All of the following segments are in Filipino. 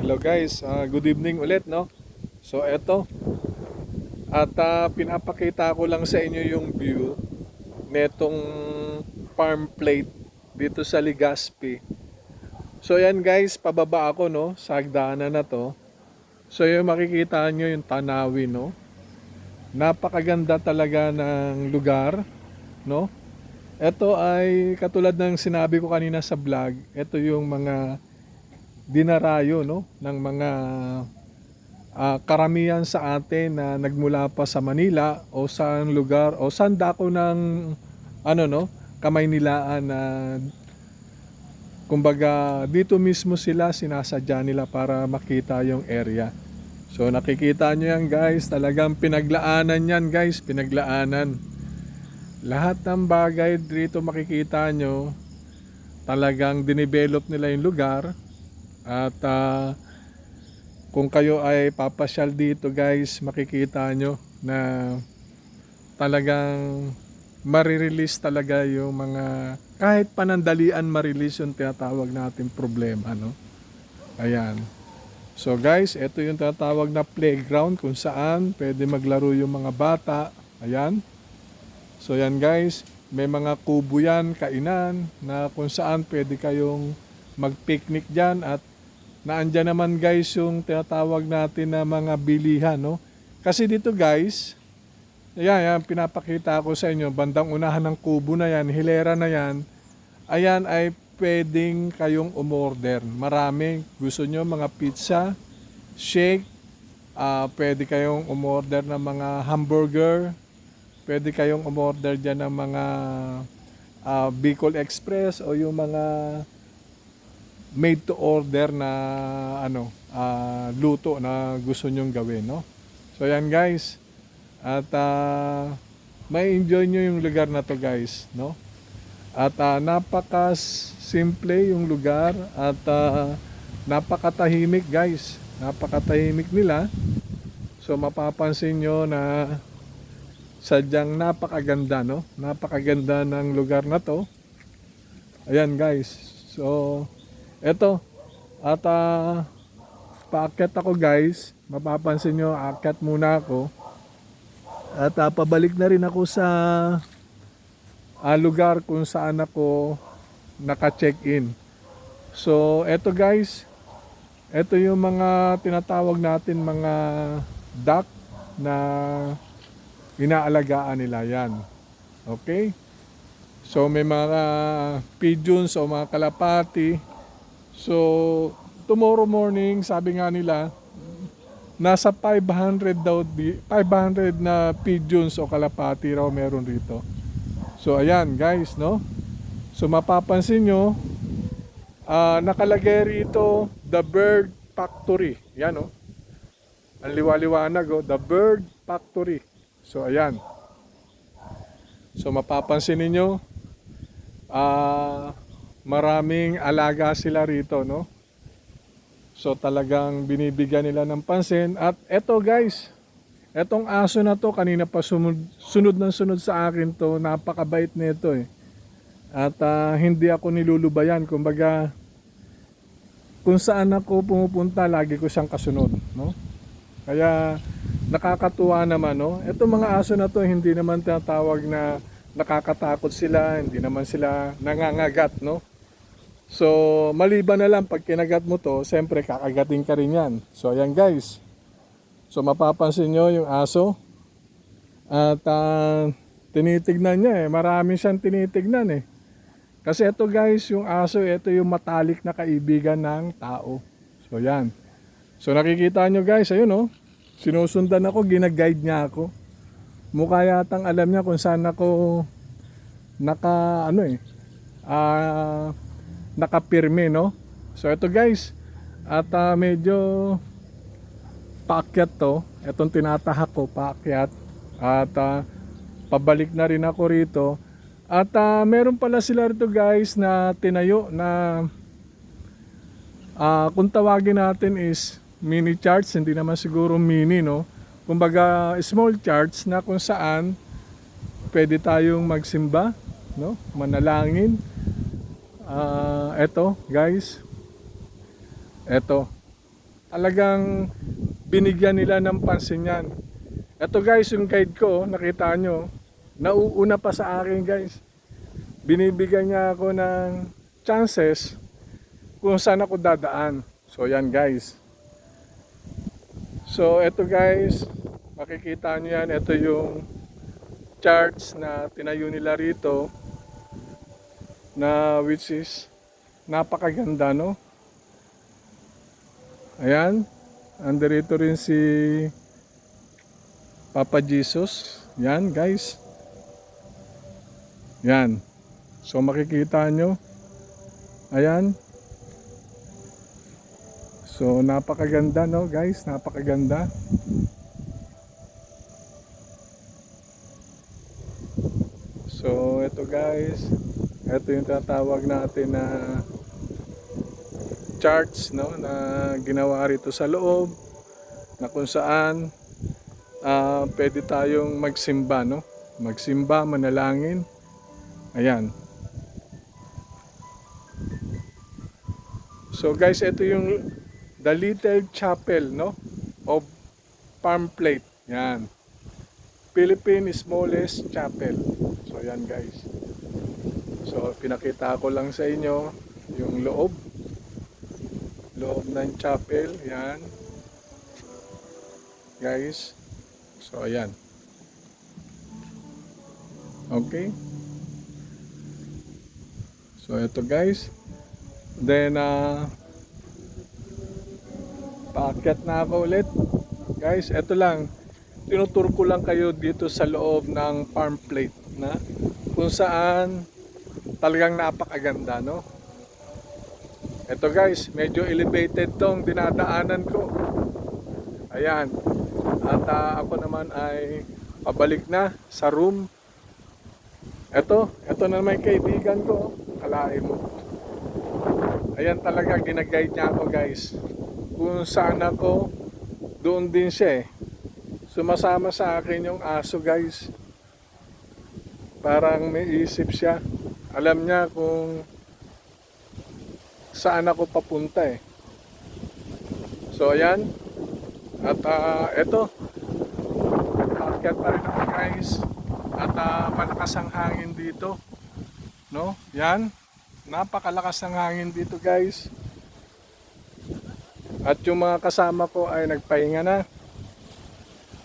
Hello guys, good evening ulit no. So eto at pinapakita ko lang sa inyo yung view netong farm plate dito sa Legazpi. So yan guys, pababa ako no sa hagdanan na to. So yung makikita nyo yung tanawin no. Napakaganda talaga ng lugar no. Ito ay katulad ng sinabi ko kanina sa vlog, ito yung mga dinarayo no ng mga karamihan sa atin na nagmula pa sa Manila o sa lugar o saan dako ng ano no Kamaynilaan na kumbaga dito mismo sila sinasadya nila para makita yung area. So nakikita nyo yan guys, talagang pinaglaanan yan guys, pinaglaanan. Lahat ng bagay dito makikita nyo, talagang dinevelop nila yung lugar. At kung kayo ay papasyal dito guys, makikita nyo na talagang marirelease talaga yung mga kahit panandalian marirelease yung tinatawag natin problema no. Ayan. So guys, ito yung tinatawag na playground kung saan pwede maglaro yung mga bata. Ayan. So yan guys, may mga kubo yan, kainan na kung saan pwede kayong mag-picnic dyan at naandyan naman guys yung tinatawag natin na mga bilihan no. Kasi dito guys, yan pinapakita ko sa inyo, bandang unahan ng kubo na yan, hilera na yan, ayan ay pwedeng kayong umorder. Marami, gusto nyo mga pizza, shake, pwede kayong umorder ng mga hamburger, pwede kayong umorder dyan ng mga Bicol Express o yung mga made to order na luto na gusto nyong gawin no. So yan guys, at may enjoy nyo yung lugar na to guys no. At napaka simple yung lugar at napakatahimik guys, napakatahimik nila. So mapapansin nyo na sadyang napakaganda no, napakaganda ng lugar na to. Ayan guys, so eto, at paakyat ako guys, mapapansin nyo, aakyat muna ako. At pabalik na rin ako sa lugar kung saan ako naka-check-in. So eto guys, eto yung mga tinatawag natin mga duck na inaalagaan nila yan. Okay? So may mga pigeons o mga kalapati. So, tomorrow morning, sabi nga nila, nasa 500 daw, 500 na pigeons o kalapati raw meron rito. So, ayan guys, no? So, mapapansin nyo, nakalagay rito, The Bird Factory. Yan, no? Ang liwa-liwanag, oh, The Bird Factory. So, ayan. So, mapapansin ninyo, maraming alaga sila rito no. So talagang binibigyan nila ng pansin. At eto guys, etong aso na to kanina pa sunod sa akin to, napakabait nito eh. At hindi ako nilulubayan, kumbaga kung saan ako pumupunta lagi ko siyang kasunod no. Kaya nakakatuwa naman no. Etong mga aso na to hindi naman tinatawag na nakakatakot sila, hindi naman sila nangangagat no. So, maliban na lang pag kinagat mo to, siyempre kakagatin ka rin yan. So, ayan guys. So, mapapansin nyo yung aso. At tinitignan niya eh. Marami siyang tinitignan eh. Kasi ito guys, yung aso, ito yung matalik na kaibigan ng tao. So, yan. So, nakikita nyo guys, ayun oh. Sinusundan ako, ginaguide niya ako. Mukha yatang alam niya kung saan ako nakapirme no. So ito guys, at medyo paakyat to, etong tinatahak ko paakyat at pabalik na rin ako rito. At meron pala sila rito guys na tinayo na kung tawagin natin is mini church, hindi naman siguro mini no. Kumbaga small church na kung saan pwede tayong magsimba no, manalangin. Eto guys, eto Talagang binigyan nila ng pansin yan. Ito guys, yung guide ko, nakita nyo, nauuna pa sa akin guys. Binibigyan niya ako ng chances kung saan ako dadaan. So yan guys. So ito guys, makikita nyo yan, ito yung charts na tinayo nila rito, na which is napakaganda, no? Ayan, andito rin si Papa Jesus. Yan guys. Yan. So makikita nyo. Ayan. So napakaganda, no guys, napakaganda. So ito guys, ito yung tatawag natin na charts, no, na ginawa rito sa loob, na kung saan pwede tayong magsimba, no, magsimba, manalangin. Ayan. So guys, ito yung the little chapel, no, of Palm Plate. Yan, Philippine smallest chapel. So yan guys. So pinakita ko lang sa inyo yung loob ng chapel. Yan guys. So ayan. Okay. So ito guys. Then paakyat na ako ulit. Guys, ito lang. Tinuturo ko lang kayo dito sa loob ng Palm Plate, na kung saan talagang napakaganda, no? Ito guys, medyo elevated tong dinadaanan ko. Ayan. At ako naman ay pabalik na sa room. Ito na naman yung kaibigan ko. Kalain mo. Ayan, talaga ginaguide niya ako guys. Kung saan ako, doon din siya eh. Sumasama sa akin yung aso guys. Parang may isip siya. Alam niya kung saan ako papunta eh. So ayan. At eto, paakyat pa rin ako guys. At malakas ang hangin dito, no? Yan, napakalakas ng hangin dito guys. At yung mga kasama ko ay nagpahinga na.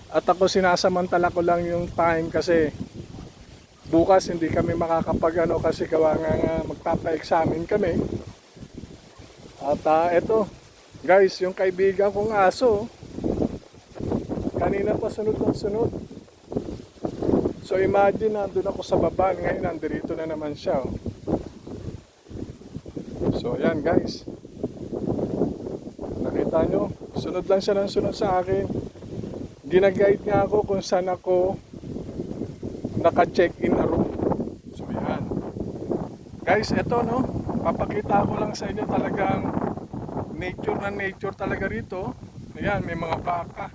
At ako sinasamantala ko lang yung time kasi bukas hindi kami makakapag-ano kasi gawa nga magpapa-examine kami. At eto guys, yung kaibigan kong aso kanina pa sunod ng sunod. So imagine, nandun ako sa baba, ngayon nandito na naman siya. Oh. So ayan guys, nakita nyo, sunod lang siya ng sunod sa akin. Ginaguide niya ako kung saan ako naka-check-in na room. So ayan guys, eto, no, papakita ko lang sa inyo, talagang nature na nature talaga rito. Ayan, may mga baka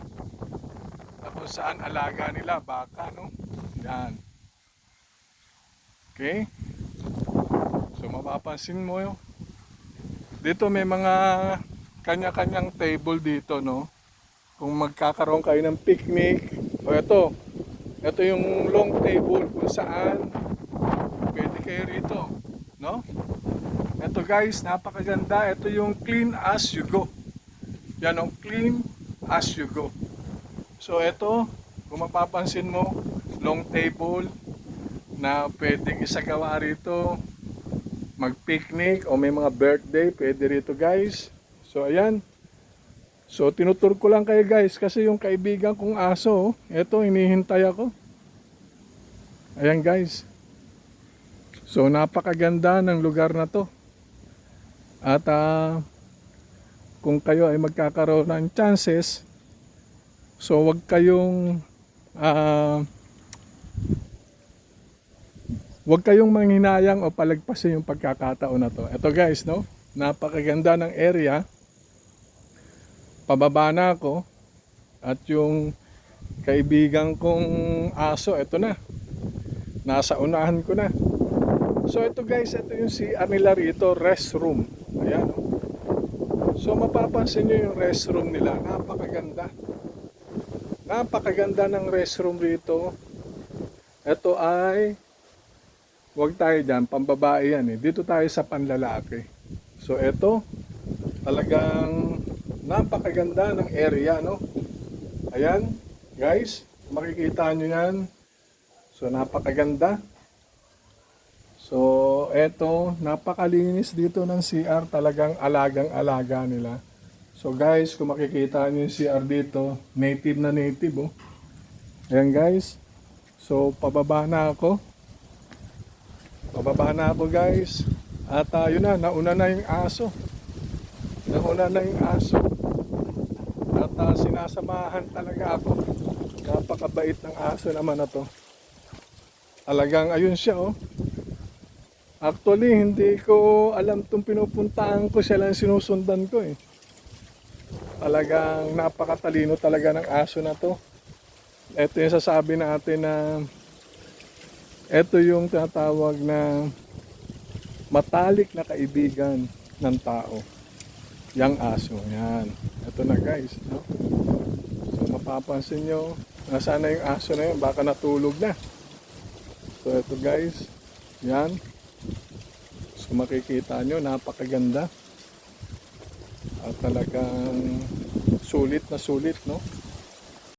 na kung saan alaga nila, baka, no. Yan. Okay. So mapapansin mo yun. Dito may mga kanya-kanyang table dito, no. Kung magkakaroon kayo ng picnic. O ito yung long table kung saan pwede kayo rito, no. Ito guys, napakaganda. Ito yung clean as you go. Yan ang clean as you go. So ito, kung mapapansin mo, long table na pwedeng isagawa rito, mag-picnic o may mga birthday, pwede rito guys. So ayan. So tinutur ko lang kayo guys kasi yung kaibigan kong aso, eto, hinihintay ako. Ayan guys. So napakaganda ng lugar na to. At kung kayo ay magkakaroon ng chances, so wag kayong huwag kayong manghinayang o palagpasin yung pagkakataon na to. Ito guys, no, napakaganda ng area. Pababa na ako at yung kaibigan kong aso, ito na, nasa unahan ko na. So ito guys, ito yung CR nila rito, restroom. Ayan, no? So mapapansin nyo yung restroom nila, napakaganda. Napakaganda ng restroom rito. Ito ay, wag tayo dyan, pambabae yan eh. Dito tayo sa panlalaki. So ito, talagang napakaganda ng area, no? Ayan, guys, makikita nyo yan. So napakaganda. So eto, napakalinis dito ng CR, talagang alagang-alaga nila. So guys, kung makikita nyo yung CR dito, native na native, oh. Ayan guys. So pababa na ako. Pababa na ako guys. At yun na, nauna na yung aso. Nauna na yung aso. At sinasamahan talaga ako. Napakabait ng aso naman na to. Talagang ayun siya, oh. Actually, hindi ko alam itong pinupuntahan ko. Siya lang sinusundan ko eh. Talagang napakatalino talaga ng aso na to. Ito yung sasabi natin na ito yung tinatawag na matalik na kaibigan ng tao. Yang aso. Yan. Ito na guys. No? So mapapansin nyo, nasaan na yung aso na yun? Baka natulog na. So ito guys. Yan. So makikita nyo, napakaganda. At talagang sulit na sulit, no?